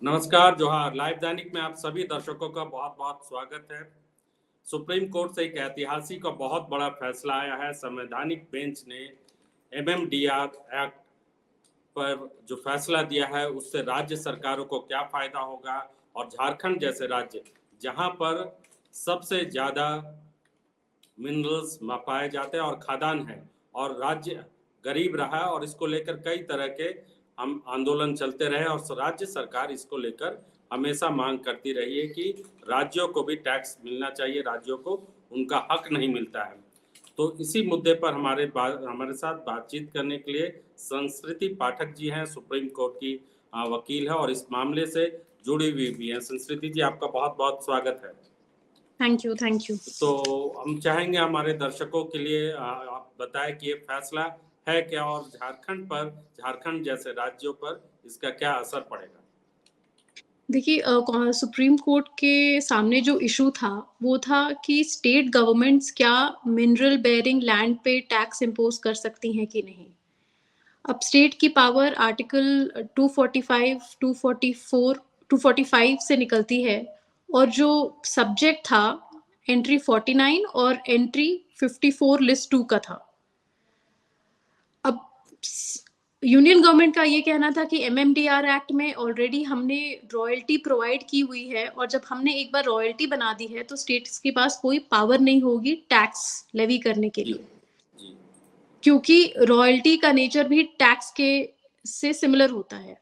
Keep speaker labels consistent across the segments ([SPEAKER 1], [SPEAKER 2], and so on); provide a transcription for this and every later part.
[SPEAKER 1] नमस्कार, जोहार। लाइव दैनिक में आप सभी दर्शकों का बहुत बहुत स्वागत है। सुप्रीम कोर्ट से एक ऐतिहासिक और बहुत बड़ा फैसला आया है। संवैधानिक बेंच ने एमएमडीआर एक्ट पर जो फैसला दिया है उससे राज्य सरकारों को क्या फायदा होगा, और झारखंड जैसे राज्य जहां पर सबसे ज्यादा मिनरल्स पाए जाते हैं और खादान है, और राज्य गरीब रहा है, और इसको लेकर कई तरह के हम आंदोलन चलते रहे, और राज्य सरकार इसको लेकर हमेशा मांग करती रही है कि राज्यों को भी टैक्स मिलना चाहिए, राज्यों को उनका हक नहीं मिलता है। तो इसी मुद्दे पर हमारे साथ बातचीत करने के लिए संस्कृति पाठक जी हैं, सुप्रीम कोर्ट की वकील है और इस मामले से जुड़ी हुई भी हैं। संस्कृति जी, आपका बहुत बहुत स्वागत है।
[SPEAKER 2] Thank you.
[SPEAKER 1] तो हम चाहेंगे हमारे दर्शकों के लिए आप बताएं कि ये फैसला है क्या, और झारखंड जैसे राज्यों पर इसका क्या असर पड़ेगा।
[SPEAKER 2] देखिए, सुप्रीम कोर्ट के सामने जो इशू था वो था कि स्टेट गवर्नमेंट्स क्या मिनरल बेयरिंग लैंड पे टैक्स इम्पोज कर सकती हैं कि नहीं। अब स्टेट की पावर आर्टिकल 245, 244, 245 से निकलती है, और जो सब्जेक्ट था एंट्री 49 और एंट्री 54 लिस्ट 2 का था। अब यूनियन गवर्नमेंट का ये कहना था कि एमएमडीआर एक्ट में ऑलरेडी हमने रॉयल्टी प्रोवाइड की हुई है, और जब हमने एक बार रॉयल्टी बना दी है तो स्टेट्स के पास कोई पावर नहीं होगी टैक्स लेवी करने के लिए, क्योंकि रॉयल्टी का नेचर भी टैक्स के से सिमिलर होता है।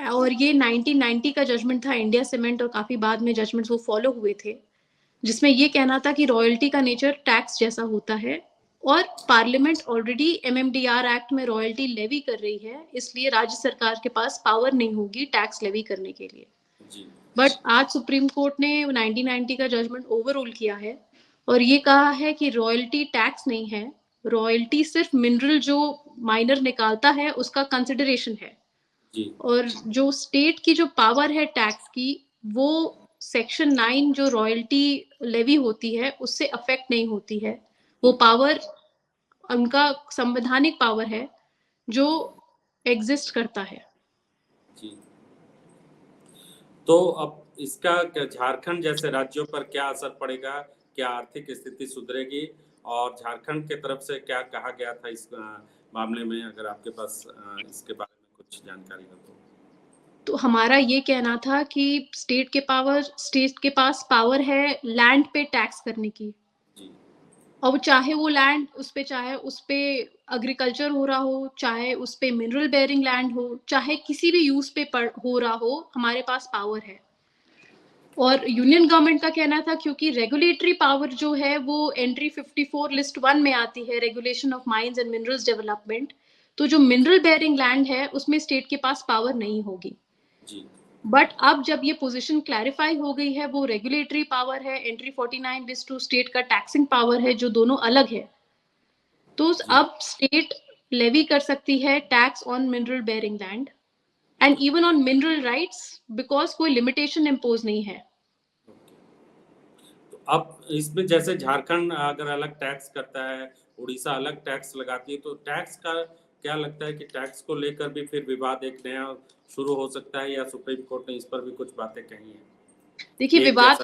[SPEAKER 2] और ये 1990 का जजमेंट था इंडिया सीमेंट, और काफी बाद में जजमेंट्स वो फॉलो हुए थे, जिसमें ये कहना था कि रॉयल्टी का नेचर टैक्स जैसा होता है, और पार्लियामेंट ऑलरेडी एमएमडीआर एक्ट में रॉयल्टी लेवी कर रही है, इसलिए राज्य सरकार के पास पावर नहीं होगी टैक्स लेवी करने के लिए। बट आज सुप्रीम कोर्ट ने 1990 का जजमेंट ओवररूल किया है और ये कहा है कि रॉयल्टी टैक्स नहीं है, रॉयल्टी सिर्फ मिनरल जो माइनर निकालता है उसका कंसिडरेशन है। और जो स्टेट की जो पावर है टैक्स की, वो सेक्शन 9 जो रॉयल्टी लेवी होती है उससे अफेक्ट नहीं होती है। वो पावर उनका संवैधानिक पावर है जो एग्जिस्ट करता है।
[SPEAKER 1] जी। तो अब इसका झारखंड जैसे राज्यों पर क्या असर पड़ेगा, क्या आर्थिक स्थिति सुधरेगी, और झारखंड के तरफ से क्या कहा गया था इस मामले में, अगर आपके पास इसके बारे में कुछ जानकारी हो
[SPEAKER 2] तो हमारा ये कहना था कि स्टेट के पास पावर है लैंड पे टैक्स करने की, और चाहे वो लैंड चाहे उस पे एग्रीकल्चर हो रहा हो, चाहे उस पे मिनरल बेयरिंग लैंड हो, चाहे किसी भी यूज पे हो रहा हो, हमारे पास पावर है। और यूनियन गवर्नमेंट का कहना था क्योंकि रेगुलेटरी पावर जो है वो एंट्री 54 लिस्ट 1 में आती है, regulation of mines and minerals development, तो जो मिनरल बेयरिंग लैंड है उसमें स्टेट के पास पावर नहीं होगी। बट अब जब ये पोजीशन क्लैरिफाई हो गई है, वो रेगुलेटरी पावर है, एंट्री 49 लिस्ट 2 स्टेट का टैक्सिंग पावर है, जो दोनों अलग है। तो अब स्टेट लेवी कर सकती है tax on mineral bearing land and even on mineral rights, because कोई लिमिटेशन इम्पोज नहीं है।
[SPEAKER 1] तो अब इसमें जैसे झारखंड अगर अलग टैक्स करता है, उड़ीसा अलग टैक्स लगाती है, तो टैक्स का क्या लगता है कि टैक्स को लेकर भी फिर विवाद एक नया शुरू हो सकता है, या सुप्रीम कोर्ट ने इस पर भी कुछ बातें कही हैं?
[SPEAKER 2] देखिए, विवाद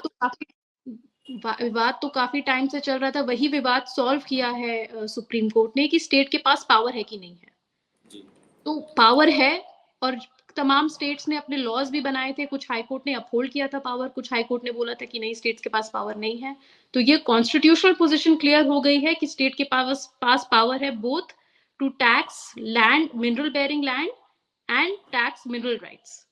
[SPEAKER 2] तो काफी टाइम से चल रहा था। वही विवाद सॉल्व किया है सुप्रीम कोर्ट ने कि स्टेट के पास पावर है कि नहीं है। तो पावर है, और तमाम स्टेट्स ने अपने लॉज भी बनाए थे। कुछ हाई कोर्ट ने अपहोल्ड किया था पावर, कुछ हाई कोर्ट ने बोला था कि नहीं, स्टेट्स के पास पावर नहीं है। तो ये कॉन्स्टिट्यूशनल पोजीशन क्लियर हो गई है कि स्टेट के पास पावर है both to tax land, mineral bearing land, and tax mineral rights.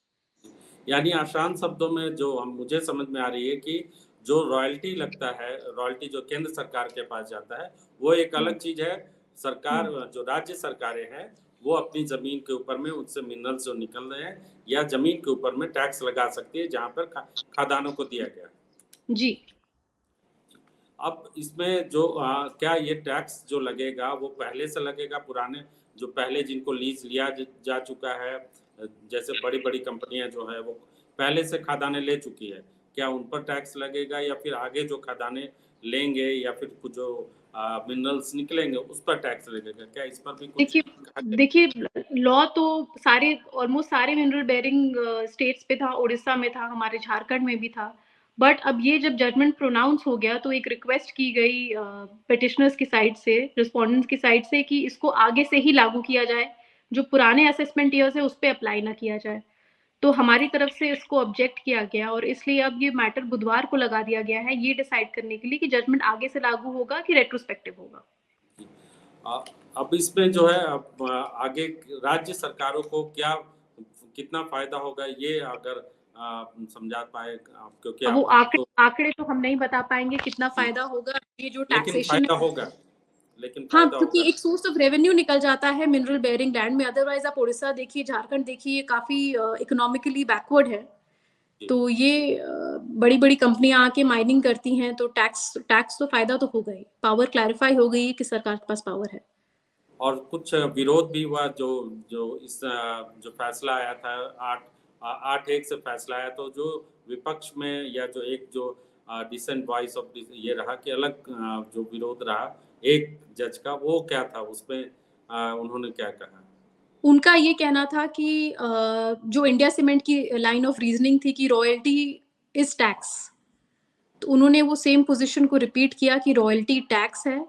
[SPEAKER 1] यानी आसान शब्दों में जो मुझे समझ में आ रही है कि जो रॉयल्टी लगता है, रॉयल्टी जो केंद्र सरकार के पास जाता है, वो एक अलग चीज है। सरकार, जो राज्य सरकारें हैं, वो अपनी जमीन के ऊपर में उनसे मिनरल्स जो निकल रहे हैं या जमीन के ऊपर में टैक्स लगा सकती है, जहां पर खादानों को दिया गया
[SPEAKER 2] जी।
[SPEAKER 1] अब इसमें जो क्या ये टैक्स जो लगेगा वो पहले से लगेगा, पुराने जो पहले जिनको लीज लिया जा चुका है, जैसे बड़ी बड़ी कंपनियां जो है वो पहले से खादानें ले चुकी है, क्या उन पर टैक्स लगेगा, या फिर आगे जो खादानें लेंगे, या फिर कुछ जो मिनरल्स निकलेंगे उस पर टैक्स लगेगा क्या? इस पर भी कुछ
[SPEAKER 2] देखिए
[SPEAKER 1] कहा गया?
[SPEAKER 2] देखिए लॉ तो सारे ऑलमोस्ट सारे मिनरल बेयरिंग स्टेट्स पे था, उड़ीसा में था, हमारे झारखंड में भी था। बट अब ये जब जजमेंट प्रोनाउंस हो गया तो एक रिक्वेस्ट की गई पिटिशनर्स की साइड से, रिस्पोंडेंट्स की साइड से कि इसको आगे से ही लागू किया जाए, जो पुराने असेसमेंट ईयर्स है उस पे अप्लाई ना किया जाए। तो हमारी तरफ से इसको ऑब्जेक्ट किया गया और इसलिए अब ये मैटर बुधवार को लगा दिया गया है ये डिसाइड करने के लिए कि जजमेंट आगे से लागू होगा कि रेट्रोस्पेक्टिव होगा।
[SPEAKER 1] अ, अब इसमें जो है अब आगे राज्य सरकारों को क्या कितना फायदा होगा ये अगर समझा पाए आप, क्योंकि
[SPEAKER 2] अब वो
[SPEAKER 1] आप
[SPEAKER 2] आंकड़े
[SPEAKER 1] तो
[SPEAKER 2] आंकड़े तो हम नहीं बता पाएँगे कितना
[SPEAKER 1] जी,
[SPEAKER 2] फ़ायदा होगा। ये जो
[SPEAKER 1] लेकिन
[SPEAKER 2] टैक्सेशन
[SPEAKER 1] फायदा
[SPEAKER 2] है
[SPEAKER 1] होगा, लेकिन
[SPEAKER 2] हाँ,
[SPEAKER 1] फायदा
[SPEAKER 2] क्योंकि
[SPEAKER 1] होगा।
[SPEAKER 2] एक सोर्स ऑफ रेवेन्यू निकल जाता है मिनरल बेयरिंग लैंड में। अदरवाइज़ आप उड़ीसा देखिए, झारखंड देखिए, ये काफ़ी इकोनॉमिकली बैकवर्ड है।
[SPEAKER 1] जी,
[SPEAKER 2] तो ये बड़ी-बड़ी कंपनियाँ आके माइनिंग करती हैं तो टैक्स टैक्स तो फ़ायदा तो होगा ही। पावर क्लैरिफ़ाई हो गई है कि सरकार के पास पावर है।
[SPEAKER 1] और कुछ विरोध भी हुआ जो जो इस जो फैसला आया था 8-1 से फैसला आया, तो जो विपक्ष में या जो एक जो डिसेंट वॉइस ऑफ ये रहा कि अलग जो विरोध रहा एक जज का, वो क्या था उसमें उन्होंने क्या कहा?
[SPEAKER 2] उनका ये कहना था कि जो इंडिया सीमेंट की लाइन ऑफ रीज़निंग थी कि रॉयल्टी इज़ टैक्स। तो उन्होंने वो सेम पोज़ीशन को रिपीट किया कि रॉयल्टी टैक्स है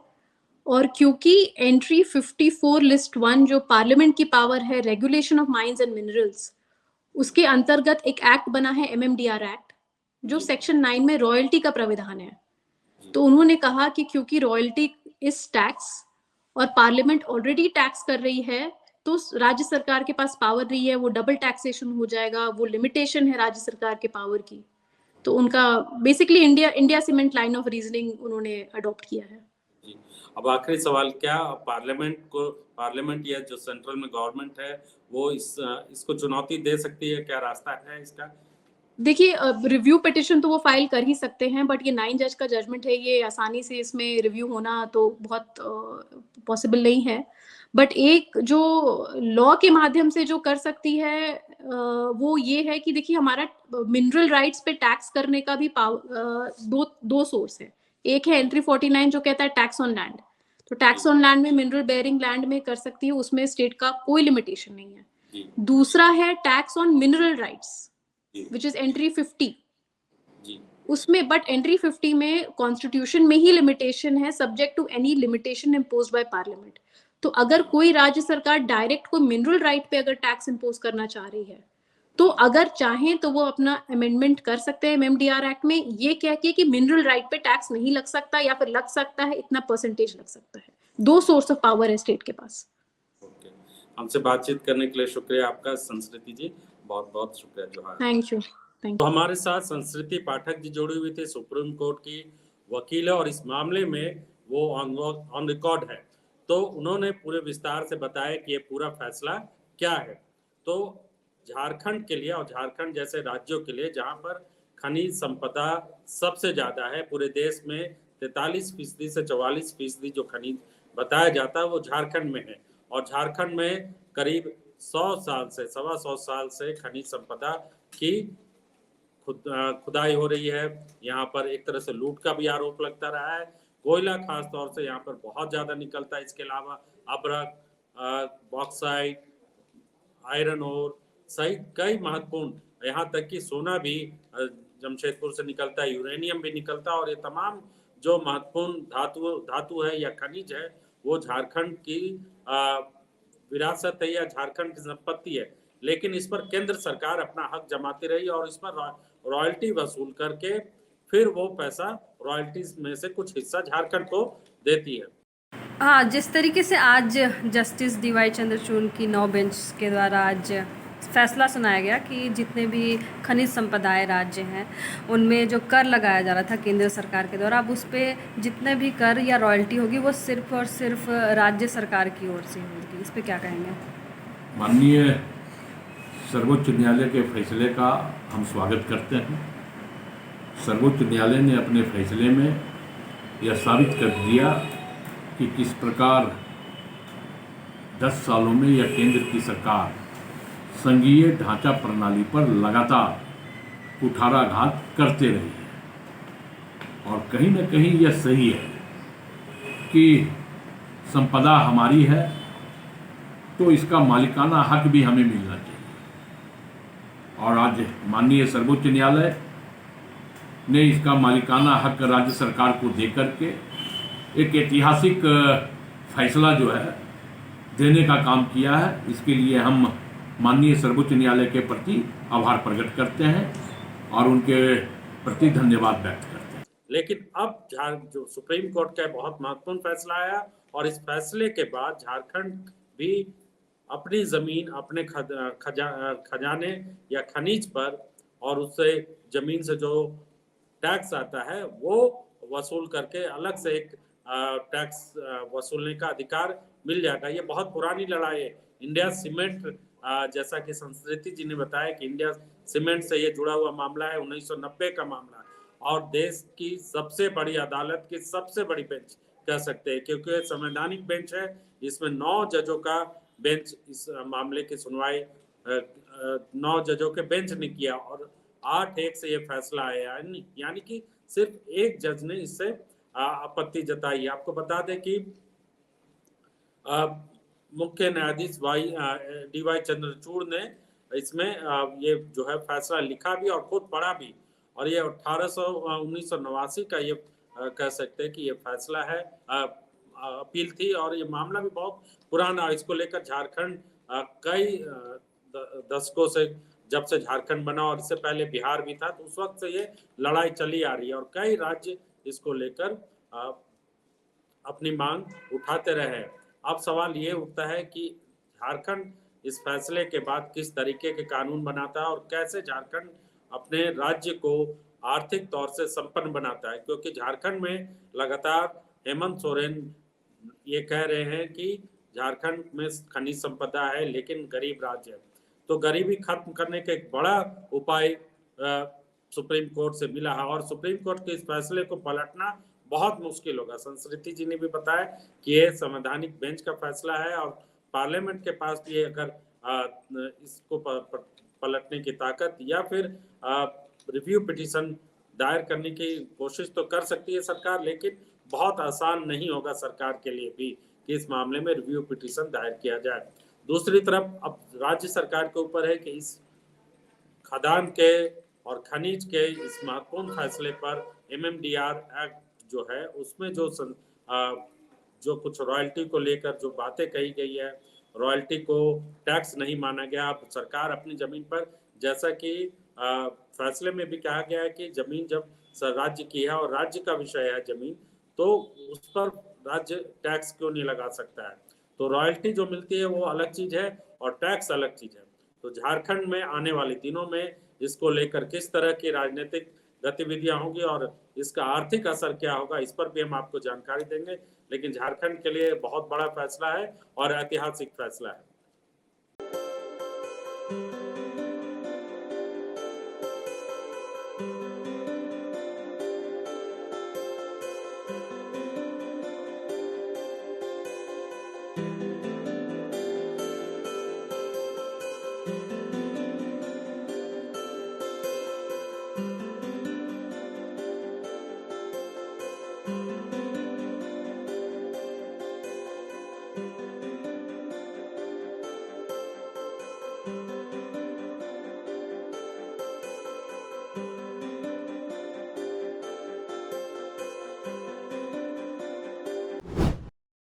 [SPEAKER 2] और क्योंकि एंट्री 54 लिस्ट 1 जो पार्लियामेंट की पावर है regulation of mines and minerals, उसके अंतर्गत एक एक्ट बना है एमएमडीआर एक्ट, जो
[SPEAKER 1] जी,
[SPEAKER 2] सेक्शन 9 में रॉयल्टी का प्राविधान है।
[SPEAKER 1] जी,
[SPEAKER 2] तो उन्होंने कहा कि क्योंकि रॉयल्टी इज़ टैक्स और पार्लियामेंट ऑलरेडी टैक्स कर रही है, तो राज्य सरकार के पास पावर नहीं है, वो डबल टैक्सेशन हो जाएगा, वो लिमिटेशन है राज्य सरकार के पावर की। तो उनका basically India India cement line of reasoning उन्होंने अडॉप्ट किया है।
[SPEAKER 1] जी। अब आखिरी सवाल, क्या पार्लियामेंट या जो सेंट्रल में गवर्नमेंट है, वो इसको चुनौती दे सकती है? क्या रास्ता है इसका?
[SPEAKER 2] देखिए रिव्यू पिटिशन तो वो फाइल कर ही सकते हैं बट ये 9 जज का जजमेंट है, ये आसानी से इसमें रिव्यू होना तो बहुत पॉसिबल नहीं है। बट एक जो लॉ के माध्यम से जो कर सकती है वो ये है कि देखिए हमारा मिनरल राइट्स पे टैक्स करने का भी दो सोर्स है। एक है एंट्री 49 जो कहता है टैक्स ऑन लैंड। तो
[SPEAKER 1] जी,
[SPEAKER 2] टैक्स ऑन लैंड में मिनरल बेयरिंग लैंड में कर सकती है, उसमें स्टेट का कोई लिमिटेशन नहीं है।
[SPEAKER 1] जी,
[SPEAKER 2] दूसरा है टैक्स ऑन मिनरल राइट्स
[SPEAKER 1] जी,
[SPEAKER 2] विच इज एंट्री 50।
[SPEAKER 1] जी,
[SPEAKER 2] उसमें बट एंट्री 50 में कॉन्स्टिट्यूशन में ही लिमिटेशन है subject to any limitation imposed by parliament. तो अगर
[SPEAKER 1] जी,
[SPEAKER 2] कोई राज्य सरकार डायरेक्ट कोई मिनरल राइट पे अगर टैक्स इम्पोज करना चाह रही है तो
[SPEAKER 1] जी।
[SPEAKER 2] अगर चाहें तो वो अपना अमेंडमेंट कर सकते हैं एमएमडीआर एक्ट में ये कह के कि मिनरल राइट पे टैक्स नहीं लग सकता या फिर लग सकता है इतना परसेंटेज लग सकता है। दो सोर्स ऑफ पावर है स्टेट के पास।
[SPEAKER 1] ओके। हमसे बातचीत करने के लिए शुक्रिया आपका संस्कृति जी, बहुत-बहुत शुक्रिया, जोहार।
[SPEAKER 2] Thank you. थैंक
[SPEAKER 1] तो हमारे साथ संस्कृति पाठक जी जुड़ी हुई थी, सुप्रीम कोर्ट की वकील है और इस मामले में वो ऑन रिकॉर्ड है। तो उन्होंने पूरे विस्तार से बताया कि ये पूरा फैसला क्या है। तो झारखंड के लिए और झारखंड जैसे राज्यों के लिए जहाँ पर खनिज संपदा सबसे ज़्यादा है पूरे देश में, 43% से 44% जो खनिज बताया जाता है वो झारखंड में है। और झारखंड में करीब 100 साल से, सवा 100 साल से खनिज संपदा की खुदाई हो रही है। यहाँ पर एक तरह से लूट का भी आरोप लगता रहा है। कोयला खास तौर से यहाँ पर बहुत ज़्यादा निकलता है। इसके अलावा अभ्रक, बॉक्साइट, आयरन ओर सहित कई महत्वपूर्ण, यहाँ तक कि सोना भी जमशेदपुर से निकलता है, यूरेनियम भी निकलता है और ये तमाम जो महत्वपूर्ण धातु है या खनिज है, वो झारखंड की विरासत है या झारखंड की संपत्ति है। लेकिन इस पर केंद्र सरकार अपना हक जमाती रही और इस पर रॉयल्टी वसूल करके फिर वो पैसा रॉयल्टीज में से कुछ हिस्सा झारखंड को देती है।
[SPEAKER 3] हाँ, जिस तरीके से आज जस्टिस डीवाई चंद्रचूड़ की 9 बेंच के द्वारा आज फैसला सुनाया गया कि जितने भी खनिज संपदाएं राज्य हैं उनमें जो कर लगाया जा रहा था केंद्र सरकार के द्वारा, अब उस पर जितने भी कर या रॉयल्टी होगी वो सिर्फ और सिर्फ राज्य सरकार की ओर से होगी। इस पर क्या कहेंगे?
[SPEAKER 4] माननीय सर्वोच्च न्यायालय के फैसले का हम स्वागत करते हैं। सर्वोच्च न्यायालय ने अपने फैसले में यह साबित कर दिया कि किस प्रकार 10 सालों में यह केंद्र की सरकार संघीय ढांचा प्रणाली पर लगातार कुठाराघात करते रही है और कहीं न कहीं यह सही है की संपदा हमारी है तो इसका मालिकाना हक भी हमें मिलना चाहिए। और आज माननीय सर्वोच्च न्यायालय ने इसका मालिकाना हक राज्य सरकार को देकर के एक ऐतिहासिक फैसला जो है देने का काम किया है। इसके लिए हम माननीय सर्वोच्च न्यायालय के प्रति आभार प्रकट करते हैं और उनके प्रति धन्यवाद व्यक्त करते हैं।
[SPEAKER 1] लेकिन अब जो सुप्रीम कोर्ट का बहुत महत्वपूर्ण फैसला आया और इस फैसले के बाद झारखंड भी अपनी जमीन, अपने खजाने या खनिज पर और उससे जमीन से जो टैक्स आता है वो वसूल करके अलग से एक टैक्स वसूलने का अधिकार मिल जाएगा। ये बहुत पुरानी लड़ाई है। इंडिया सीमेंट, जैसा कि संस्कृति जी ने बताया कि इंडिया सीमेंट से ये जुड़ा हुआ मामला है, 1990 का मामला है और देश की सबसे बड़ी अदालत की सबसे बड़ी बेंच कह सकते हैं, क्योंकि संवैधानिक बेंच है। इसमें 9 जजों का बेंच इस मामले की सुनवाई 9 जजों के बेंच ने किया और 8-1 से ये फैसला आया, यानी कि सिर्फ एक जज ने इससे आपत्ति जताई। आपको बता दें कि मुख्य न्यायाधीश DY चंद्रचूड़ ने इसमें ये जो है फैसला लिखा भी और खुद पढ़ा भी, और ये 1989 का ये कह सकते हैं कि ये फैसला है, अपील थी और ये मामला भी बहुत पुराना। इसको लेकर झारखंड कई दशकों से, जब से झारखंड बना और इससे पहले बिहार भी था, तो उस वक्त से ये लड़ाई चली आ रही है और कई राज्य इसको लेकर अपनी मांग उठाते रहे। अब सवाल ये उठता है कि झारखंड इस फैसले के बाद किस तरीके के कानून बनाता है और कैसे झारखंड अपने राज्य को आर्थिक तौर से संपन्न बनाता है, क्योंकि झारखंड में लगातार हेमंत सोरेन ये कह रहे हैं कि झारखंड में खनिज संपदा है लेकिन गरीब राज्य है। तो गरीबी खत्म करने का एक बड़ा उपाय सुप्रीम कोर्ट से मिला है और सुप्रीम कोर्ट के इस फैसले को पलटना बहुत मुश्किल होगा। संस्कृति जी ने भी बताया कि ये संवैधानिक बेंच का फैसला है और पार्लियामेंट के पास भी अगर इसको पलटने की ताकत या फिर रिव्यू पिटीशन दायर करने की कोशिश तो कर सकती है सरकार, लेकिन बहुत आसान नहीं होगा सरकार के लिए भी कि इस मामले में रिव्यू पिटीशन दायर किया जाए। दूसरी तरफ अब राज्य सरकार के ऊपर है कि इस खदान के और खनिज के इस महत्वपूर्ण फैसले पर MMDR एक्ट जो है उसमें जो कुछ रॉयल्टी को लेकर जो बातें कही गई है, रॉयल्टी को टैक्स नहीं माना गया। अब सरकार अपनी जमीन पर, जैसा कि फैसले में भी कहा गया है कि जमीन जब राज्य की है और राज्य का विषय है जमीन, तो उस पर राज्य टैक्स क्यों नहीं लगा सकता है। तो रॉयल्टी जो मिलती है वो अलग चीज है और टैक्स अलग चीज है। तो झारखंड में आने वाले दिनों में इसको लेकर किस तरह की राजनीतिक गतिविधियां होंगी और इसका आर्थिक असर क्या होगा, इस पर भी हम आपको जानकारी देंगे। लेकिन झारखंड के लिए बहुत बड़ा फैसला है और ऐतिहासिक फैसला है।